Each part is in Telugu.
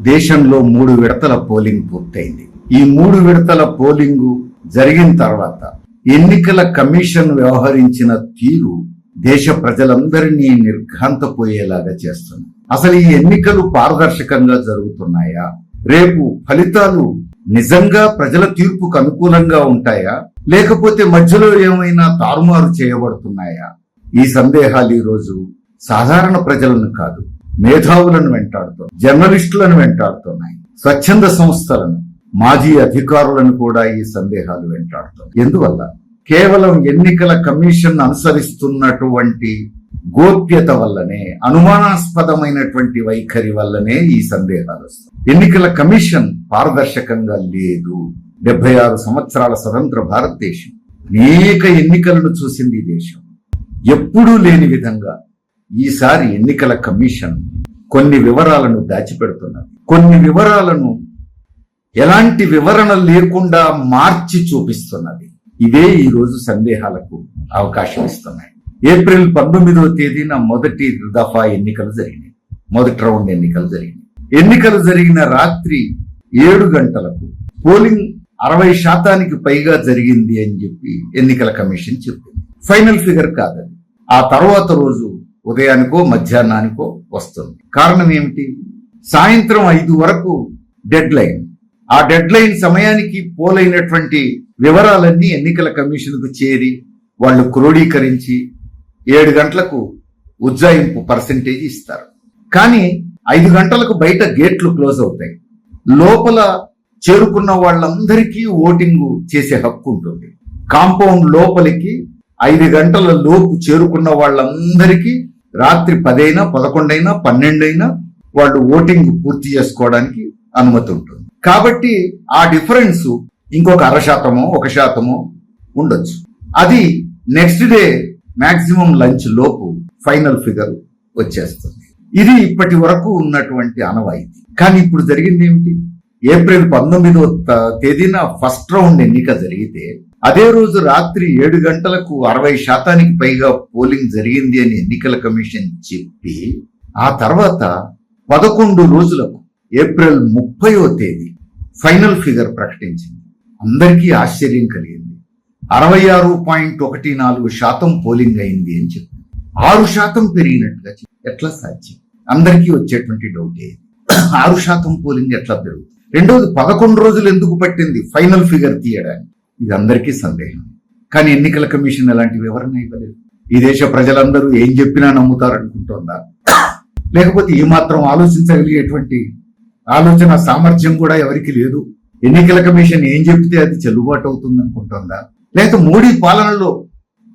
దేశంలో 3 విడతల పోలింగ్ పూర్తయింది. ఈ 3 విడతల పోలింగ్ జరిగిన తర్వాత ఎన్నికల కమిషన్ వ్యవహరించిన తీరు దేశ ప్రజలందరినీ నిర్ఘాంతపోయేలాగా చేస్తుంది. అసలు ఈ ఎన్నికలు పారదర్శకంగా జరుగుతున్నాయా? రేపు ఫలితాలు నిజంగా ప్రజల తీర్పుకు అనుకూలంగా ఉంటాయా, లేకపోతే మధ్యలో ఏమైనా తారుమారు చేయబడుతున్నాయా? ఈ సందేహాలు ఈ రోజు సాధారణ ప్రజలను కాదు, మేధావులను వెంటాడుతున్నాయి, జర్నలిస్టులను వెంటాడుతున్నాయి, స్వచ్ఛంద సంస్థలను, మాజీ అధికారులను కూడా ఈ సందేహాలు వెంటాడుతున్నాయి. ఎందువల్ల? కేవలం ఎన్నికల కమిషన్ అనుసరిస్తున్నటువంటి గోప్యత వల్లనే, అనుమానాస్పదమైనటువంటి వైఖరి వల్లనే ఈ సందేహాలు వస్తాయి. ఎన్నికల కమిషన్ పారదర్శకంగా లేదు. 76 సంవత్సరాల స్వతంత్ర భారతదేశం అనేక ఎన్నికలను చూసింది. ఈ దేశం ఎప్పుడూ లేని విధంగా ఈసారి ఎన్నికల కమిషన్ కొన్ని వివరాలను దాచిపెడుతున్నది. కొన్ని వివరాలను ఎలాంటి వివరణ లేకుండా మార్చి చూపిస్తున్నది. ఇవే ఈ రోజు సందేహాలకు అవకాశం ఇస్తున్నాయి. ఏప్రిల్ 19వ తేదీన మొదటి దఫా ఎన్నికలు జరిగినాయి. మొదటి రౌండ్ ఎన్నికలు జరిగినాయి. ఎన్నికలు జరిగిన రాత్రి 7 గంటలకు పోలింగ్ 60% పైగా జరిగింది అని చెప్పి ఎన్నికల కమిషన్ చెప్పింది. ఫైనల్ ఫిగర్ కాదని. ఆ తర్వాత రోజు ఉదయానికో మధ్యాహ్నానికో వస్తుంది. కారణం ఏమిటి? సాయంత్రం 5 వరకు డెడ్ లైన్. ఆ డెడ్ లైన్ సమయానికి పోలైనటువంటి వివరాలన్నీ ఎన్నికల కమిషన్కు చేరి వాళ్ళు క్రోడీకరించి 7 గంటలకు ఉజ్జాయింపు పర్సెంటేజ్ ఇస్తారు. కానీ 5 గంటలకు బయట గేట్లు క్లోజ్ అవుతాయి. లోపల చేరుకున్న వాళ్ళందరికీ ఓటింగ్ చేసే హక్కు ఉంటుంది. కాంపౌండ్ లోపలికి 5 గంటల లోపు చేరుకున్న వాళ్ళందరికీ రాత్రి 10 అయినా 11 అయినా 12 అయినా వాళ్ళు ఓటింగ్ పూర్తి చేసుకోవడానికి అనుమతి ఉంటుంది. కాబట్టి ఆ డిఫరెన్స్ ఇంకొక 0.5% 1% ఉండొచ్చు. అది నెక్స్ట్ డే మాక్సిమం లంచ్ లోపు ఫైనల్ ఫిగర్ వచ్చేస్తుంది. ఇది ఇప్పటి వరకు ఉన్నటువంటి ఆనవాయితీ. కానీ ఇప్పుడు జరిగింది ఏమిటి? ఏప్రిల్ 19వ తేదీన ఫస్ట్ రౌండ్ ఎన్నిక జరిగితే అదే రోజు రాత్రి 7 గంటలకు 60% పైగా పోలింగ్ జరిగింది అని ఎన్నికల కమిషన్ చెప్పి ఆ తర్వాత 11 రోజులకు ఏప్రిల్ 30వ తేదీ ఫైనల్ ఫిగర్ ప్రకటించింది. అందరికీ ఆశ్చర్యం కలిగింది. 66.14% పోలింగ్ అయింది అని చెప్పింది. 6% పెరిగినట్టుగా ఎట్లా సాధ్యం? అందరికీ వచ్చేటువంటి డౌట్. 6% పోలింగ్ ఎట్లా పెరుగుతుంది? రెండోది, 11 రోజులు ఎందుకు పట్టింది ఫైనల్ ఫిగర్ తీయడానికి? ఇది అందరికీ సందేహం. కానీ ఎన్నికల కమిషన్ ఎలాంటి వివరణ ఇవ్వలేదు. ఈ దేశ ప్రజలందరూ ఏం చెప్పినా నమ్ముతారనుకుంటోందా? లేకపోతే ఏమాత్రం ఆలోచించగలిగేటువంటి ఆలోచన సామర్థ్యం కూడా ఎవరికి లేదు? ఎన్నికల కమిషన్ ఏం చెప్తే అది చెల్లుబాటు అవుతుంది అనుకుంటోందా? లేకపోతే మోడీ పాలనలో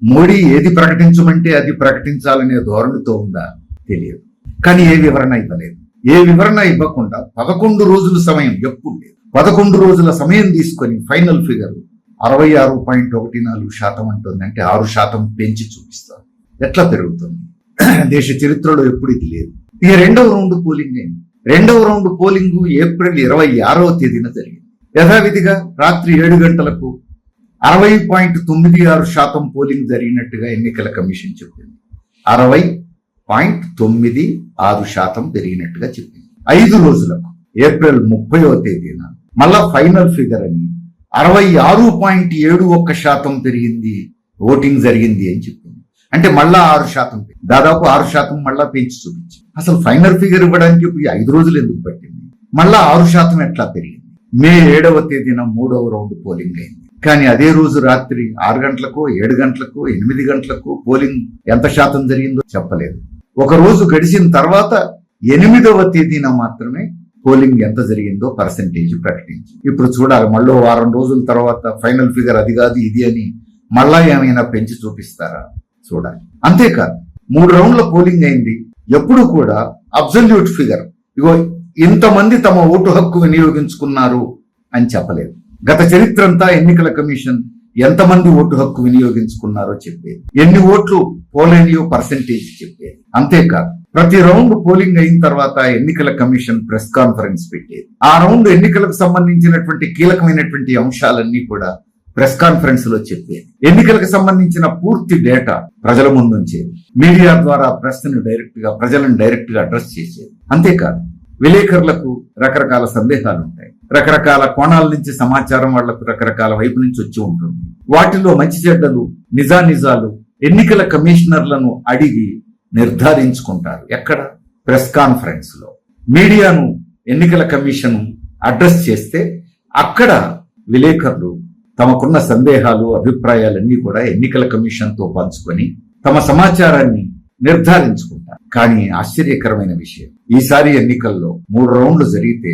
మోడీ ఏది ప్రకటించమంటే అది ప్రకటించాలనే ధోరణితో ఉందా? తెలియదు. కానీ ఏ వివరణ ఇవ్వలేదు. ఏ వివరణ ఇవ్వకుండా 11 రోజుల సమయం, ఎప్పుడు లేదు, 11 రోజుల సమయం తీసుకొని ఫైనల్ ఫిగర్ 66.14% అంటుంది. అంటే 6% పెంచి చూపిస్తారు. ఎట్లా పెరుగుతుంది? దేశ చరిత్రలో ఎప్పుడు ఇది లేదు. ఇక రెండవ రౌండ్ పోలింగ్ అయింది. రెండవ రౌండ్ పోలింగ్ ఏప్రిల్ 26వ తేదీన జరిగింది. యథావిధిగా రాత్రి 7 గంటలకు 60.96% పోలింగ్ జరిగినట్టుగా ఎన్నికల కమిషన్ చెప్పింది. 60.96% పెరిగినట్టుగా చెప్పింది. 5 రోజులకు ఏప్రిల్ 30వ తేదీన మళ్ళా ఫైనల్ ఫిగర్ అని 66.71% పెరిగింది, ఓటింగ్ జరిగింది అని చెప్పింది. అంటే మళ్ళా 6%, దాదాపు 6% మళ్ళా పెంచి చూపించింది. అసలు ఫైనల్ ఫిగర్ ఇవ్వడానికి 5 రోజులు ఎందుకు పట్టింది? మళ్ళా 6% ఎట్లా పెరిగింది? మే 7వ తేదీన 3వ రౌండ్ పోలింగ్ అయింది. కానీ అదే రోజు రాత్రి 6 గంటలకు 7 గంటలకు 8 గంటలకు పోలింగ్ ఎంత శాతం జరిగిందో చెప్పలేదు. ఒక రోజు గడిచిన తర్వాత 8వ తేదీన మాత్రమే పోలింగ్ ఎంత జరిగిందో పర్సెంటేజ్ ప్రకటించి. ఇప్పుడు చూడాలి, మళ్ళీ వారం రోజుల తర్వాత ఫైనల్ ఫిగర్ అది కాదు ఇది అని మళ్ళా ఏమైనా పెంచి చూపిస్తారా? చూడాలి. అంతేకాదు, 3 రౌండ్ల పోలింగ్ అయింది. ఎప్పుడు కూడా అబ్సల్యూట్ ఫిగర్, ఇగో ఇంతమంది తమ ఓటు హక్కు వినియోగించుకున్నారు అని చెప్పలేదు. గత చరిత్ర అంతా ఎన్నికల కమిషన్ ఎంతమంది ఓటు హక్కు వినియోగించుకున్నారో చెప్పేది, ఎన్ని ఓట్లు పోలేనియో పర్సెంటేజ్ చెప్పేది. అంతేకాదు, ప్రతి రౌండ్ పోలింగ్ అయిన తర్వాత ఎన్నికల కమిషన్ ప్రెస్ కాన్ఫరెన్స్ పెట్టేది. ఆ రౌండ్ ఎన్నికలకు సంబంధించినటువంటి కీలకమైనటువంటి అంశాలన్నీ కూడా ప్రెస్ కాన్ఫరెన్స్ లో చెప్పేది. ఎన్నికలకు సంబంధించిన పూర్తి డేటా ప్రజల ముందుంచేది. మీడియా ద్వారా ప్రజలను డైరెక్ట్ గా అడ్రస్ చేసేది. అంతేకాదు, విలేకరులకు రకరకాల సందేహాలు ఉంటాయి, రకరకాల కోణాల నుంచి సమాచారం వాళ్లకు రకరకాల వైపు నుంచి వచ్చి ఉంటుంది. వాటిలో మంచి చెడ్డలు, నిజానిజాలు ఎన్నికల కమిషనర్లను అడిగి నిర్ధారించుకుంటారు. ఎక్కడ? ప్రెస్ కాన్ఫరెన్స్ లో. మీడియాను ఎన్నికల కమిషన్ అడ్రస్ చేస్తే అక్కడ విలేకరులు తమకున్న సందేహాలు, అభిప్రాయాలన్నీ కూడా ఎన్నికల కమిషన్ తో పంచుకొని తమ సమాచారాన్ని నిర్ధారించుకుంటారు. కానీ ఆశ్చర్యకరమైన విషయం, ఈసారి ఎన్నికల్లో 3 రౌండ్లు జరిగితే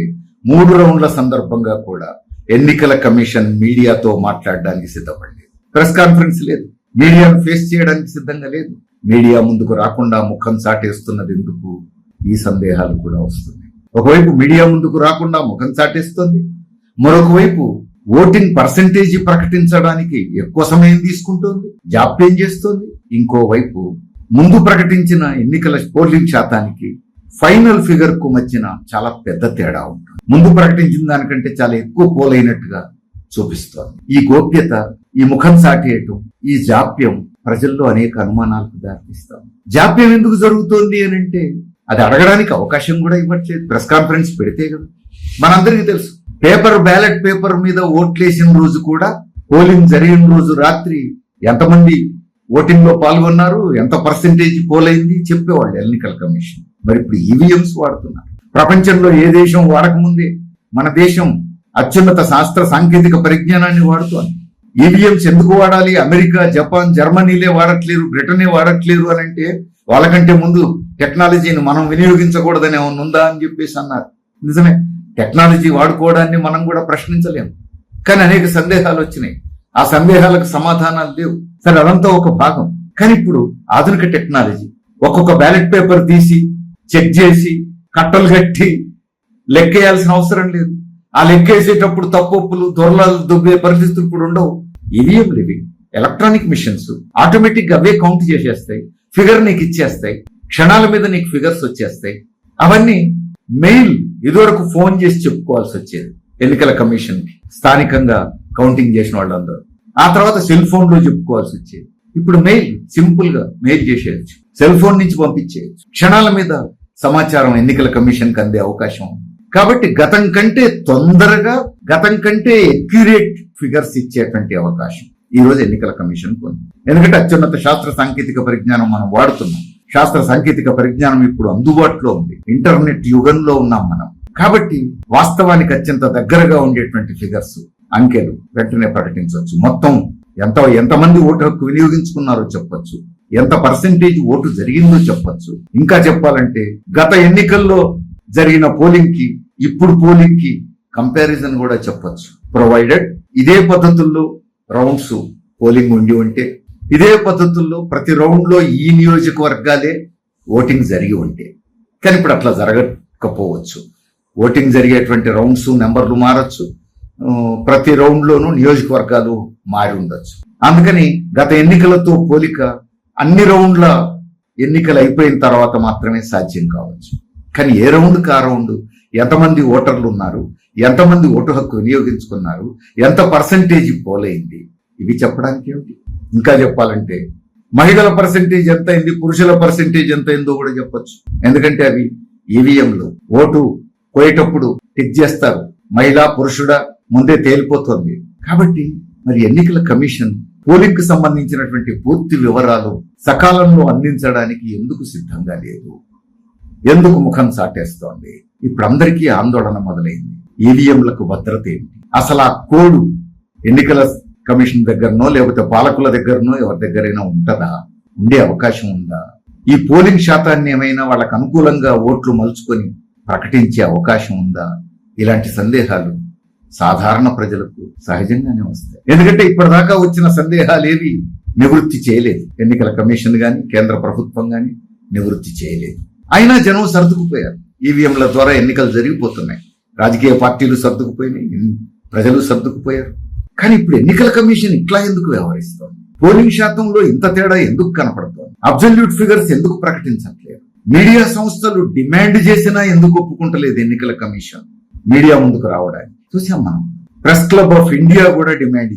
3 రౌండ్ల సందర్భంగా కూడా ఎన్నికల కమిషన్ మీడియాతో మాట్లాడడానికి సిద్ధపడలేదు. ప్రెస్ కాన్ఫరెన్స్ లేదు, మీడియాను ఫేస్ చేయడానికి సిద్ధంగా లేదు. మీడియా ముందుకు రాకుండా ముఖం చాటేస్తున్నది ఎందుకు? ఈ సందేహాలు కూడా వస్తున్నాయి. ఒకవైపు మీడియా ముందుకు రాకుండా ముఖం చాటేస్తుంది, మరొక వైపు ఓటింగ్ పర్సెంటేజీ ప్రకటించడానికి ఎక్కువ సమయం తీసుకుంటోంది, జాప్యం చేస్తోంది. ఇంకోవైపు ముందు ప్రకటించిన ఎన్నికల పోలింగ్ శాతానికి ఫైనల్ ఫిగర్ కు మధ్యన చాలా పెద్ద తేడా ఉంటుంది. ముందు ప్రకటించిన దానికంటే చాలా ఎక్కువ పోలైనట్టుగా చూపిస్తోంది. ఈ గోప్యత, ఈ ముఖం సాటేయటం, ఈ జాప్యం ప్రజల్లో అనేక అనుమానాలకు దారితీస్తాం. జాప్యం ఎందుకు జరుగుతోంది అని అంటే అది అడగడానికి అవకాశం కూడా ఇవ్వట్లేదు. ప్రెస్ కాన్ఫరెన్స్ పెడితే కదా. మనందరికీ తెలుసు, బ్యాలెట్ పేపర్ మీద ఓట్లేసిన రోజు కూడా, పోలింగ్ జరిగిన రోజు రాత్రి ఎంతమంది ఓటింగ్ లో పాల్గొన్నారు, ఎంత పర్సెంటేజ్ పోలైంది చెప్పేవాళ్ళు ఎన్నికల కమిషన్. మరి ఇప్పుడు ఈవీఎంస్ వాడుతున్నారు. ప్రపంచంలో ఏ దేశం వాడకముందే మన దేశం అత్యున్నత శాస్త్ర సాంకేతిక పరిజ్ఞానాన్ని వాడుతోంది. ఈవీఎంస్ ఎందుకు వాడాలి? అమెరికా, జపాన్, జర్మనీలే వాడట్లేరు, బ్రిటనే వాడట్లేరు అని అంటే వాళ్ళకంటే ముందు టెక్నాలజీని మనం వినియోగించకూడదని ఏమన్నా ఉందా అని చెప్పేసి అన్నారు. నిజమే, టెక్నాలజీ వాడుకోవడాన్ని మనం కూడా ప్రశ్నించలేము. కానీ అనేక సందేహాలు వచ్చినాయి, ఆ సందేహాలకు సమాధానాలు లేవు. సరే, అదంతా ఒక భాగం. కానీ ఇప్పుడు ఆధునిక టెక్నాలజీ ఒక్కొక్క బ్యాలెట్ పేపర్ తీసి చెక్ చేసి కట్టలు కట్టి లెక్కేయాల్సిన అవసరం లేదు. ఆ లెక్కేసేటప్పుడు తప్పులు దొరలాలు దుబ్బే పరిస్థితులు ఇప్పుడు ఉండవు. ఈవీఎంలు ఇవి ఎలక్ట్రానిక్ మిషన్స్, ఆటోమేటిక్ గా అవే కౌంట్ చేసేస్తాయి, ఫిగర్ నీకు ఇచ్చేస్తాయి, క్షణాల మీద నీకు ఫిగర్స్ వచ్చేస్తాయి. అవన్నీ మెయిల్, ఇదివరకు ఫోన్ చేసి చెప్పుకోవాల్సి వచ్చేది ఎన్నికల కమిషన్ కి, స్థానికంగా కౌంటింగ్ చేసిన వాళ్ళందరూ. ఆ తర్వాత సెల్ ఫోన్ లో చెప్పుకోవాల్సి వచ్చేది. ఇప్పుడు మెయిల్, సింపుల్ గా మెయిల్ చేసేయచ్చు, సెల్ ఫోన్ నుంచి పంపించేయచ్చు. క్షణాల మీద సమాచారం ఎన్నికల కమిషన్ కి అందే అవకాశం ఉంది. కాబట్టి గతం కంటే తొందరగా, గతం కంటే అక్యురేట్ ఫిగర్స్ ఇచ్చేటువంటి అవకాశం ఈ రోజు ఎన్నికల కమిషన్ ఉంది. ఎందుకంటే అత్యున్నత శాస్త్ర సాంకేతిక పరిజ్ఞానం మనం వాడుతున్నాం. శాస్త్ర సాంకేతిక పరిజ్ఞానం ఇప్పుడు అందుబాటులో ఉంది. ఇంటర్నెట్ యుగంలో ఉన్నాం మనం. కాబట్టి వాస్తవానికి అత్యంత దగ్గరగా ఉండేటువంటి ఫిగర్స్, అంకెలు వెంటనే ప్రకటించవచ్చు. మొత్తం ఎంతమంది ఓటు హక్కు వినియోగించుకున్నారో చెప్పొచ్చు, ఎంత పర్సెంటేజ్ ఓటు జరిగిందో చెప్పొచ్చు. ఇంకా చెప్పాలంటే గత ఎన్నికల్లో జరిగిన పోలింగ్ కి ఇప్పుడు పోలింగ్ కి కంపారిజన్ కూడా చెప్పొచ్చు. ప్రొవైడెడ్ ఇదే పద్ధతుల్లో రౌండ్స్ పోలింగ్ ఉండి ఉంటే, ఇదే పద్ధతుల్లో ప్రతి రౌండ్ లో ఈ నియోజకవర్గాలే ఓటింగ్ జరిగి ఉంటే. కానీ ఇప్పుడు అట్లా జరగకపోవచ్చు. ఓటింగ్ జరిగేటువంటి రౌండ్స్ నెంబర్లు మారచ్చు, ప్రతి రౌండ్ లోనూ నియోజకవర్గాలు మారి ఉండొచ్చు. అందుకని గత ఎన్నికలతో పోలిక అన్ని రౌండ్ల ఎన్నికలు అయిపోయిన తర్వాత మాత్రమే సాధ్యం కావచ్చు. కానీ ఏ రౌండ్కి ఆ రౌండ్ ఎంతమంది ఓటర్లు ఉన్నారు, ఎంతమంది ఓటు హక్కు వినియోగించుకున్నారు, ఎంత పర్సెంటేజ్ పోలైంది, ఇవి చెప్పడానికి ఏమిటి? ఇంకా చెప్పాలంటే మహిళల పర్సెంటేజ్ ఎంత అయింది, పురుషుల పర్సెంటేజ్ ఎంత అయిందో కూడా చెప్పొచ్చు. ఎందుకంటే అవి ఈవీఎంలు ఓటు పోయేటప్పుడు టిక్ చేస్తారు, మహిళ పురుషుడా ముందే తేలిపోతుంది. కాబట్టి మరి ఎన్నికల కమిషన్ పోలింగ్ కు సంబంధించినటువంటి పూర్తి వివరాలు సకాలంలో అందించడానికి ఎందుకు సిద్ధంగా లేదు? ఎందుకు ముఖం సాటేస్తోంది? ఇప్పుడు అందరికీ ఆందోళన మొదలైంది. ఈవీఎంలకు భద్రత ఏంటి? అసలు ఆ కోడ్ ఎన్నికల కమిషన్ దగ్గరనో లేకపోతే పాలకుల దగ్గరనో ఎవరి దగ్గరైనా ఉంటుందా? ఉండే అవకాశం ఉందా? ఈ పోలింగ్ శాతాన్ని ఏమైనా వాళ్ళకు అనుకూలంగా ఓట్లు మలుచుకొని ప్రకటించే అవకాశం ఉందా? ఇలాంటి సందేహాలు సాధారణ ప్రజలకు సహజంగానే వస్తాయి. ఎందుకంటే ఇప్పటిదాకా వచ్చిన సందేహాలు ఏవి నివృత్తి చేయలేదు ఎన్నికల కమిషన్ గాని, కేంద్ర ప్రభుత్వం గాని నివృత్తి చేయలేదు. అయినా జనం సర్దుకుపోయారు. ఈవీఎంల ద్వారా ఎన్నికలు జరిగిపోతున్నాయి, రాజకీయ పార్టీలు సర్దుకుపోయినాయి, ప్రజలు సర్దుకుపోయారు. కానీ ఇప్పుడు ఎన్నికల కమిషన్ ఇట్లా ఎందుకు వ్యవహరిస్తోంది? పోలింగ్ శాతంలో ఇంత తేడా ఎందుకు కనపడుతోంది? అబ్సల్యూట్ ఫిగర్స్ ఎందుకు ప్రకటించట్లేదు? మీడియా సంస్థలు డిమాండ్ చేసినా ఎందుకు ఒప్పుకుంటలేదు ఎన్నికల కమిషన్ మీడియా ముందుకు రావడానికి? చూసాం మనం. ప్రెస్ క్లబ్ ఆఫ్ ఇండియా కూడా డిమాండ్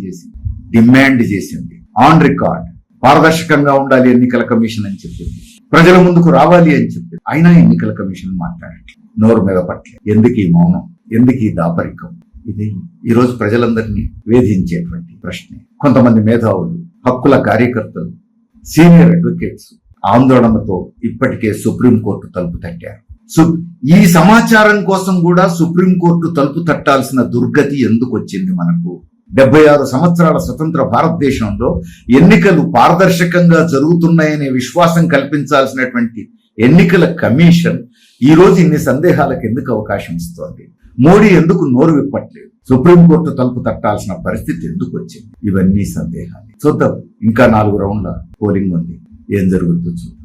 చేసింది ఆన్ రికార్డ్, పారదర్శకంగా ఉండాలి ఎన్నికల కమిషన్ అని చెప్పింది, ప్రజల ముందుకు రావాలి అని చెప్పింది. అయినా ఎన్నికల కమిషన్ మాట్లాడట్లేదు. నోరు మీద పట్లే. ఎందుకు ఈ మౌనం, ఎందుకు ఈ దాపరికం? ఇది ఈరోజు ప్రజలందరినీ వేధించేటువంటి ప్రశ్నే. కొంతమంది మేధావులు, హక్కుల కార్యకర్తలు, సీనియర్ అడ్వకేట్స్ ఆందోళనతో ఇప్పటికే సుప్రీంకోర్టు తలుపు తట్టారు. ఈ సమాచారం కోసం కూడా సుప్రీంకోర్టు తలుపు తట్టాల్సిన దుర్గతి ఎందుకు వచ్చింది మనకు? 76 సంవత్సరాల స్వతంత్ర భారతదేశంలో ఎన్నికలు పారదర్శకంగా జరుగుతున్నాయనే విశ్వాసం కల్పించాల్సినటువంటి ఎన్నికల కమిషన్ ఈ రోజు ఇన్ని సందేహాలకు ఎందుకు అవకాశం ఇస్తోంది? మోడీ ఎందుకు నోరు విప్పట్లేదు? సుప్రీంకోర్టు తలుపు తట్టాల్సిన పరిస్థితి ఎందుకు వచ్చింది? ఇవన్నీ సందేహాలు. చూద్దాం, ఇంకా 4 రౌండ్ల పోలింగ్ ఉంది, ఏం జరుగుతుందో చూద్దాం.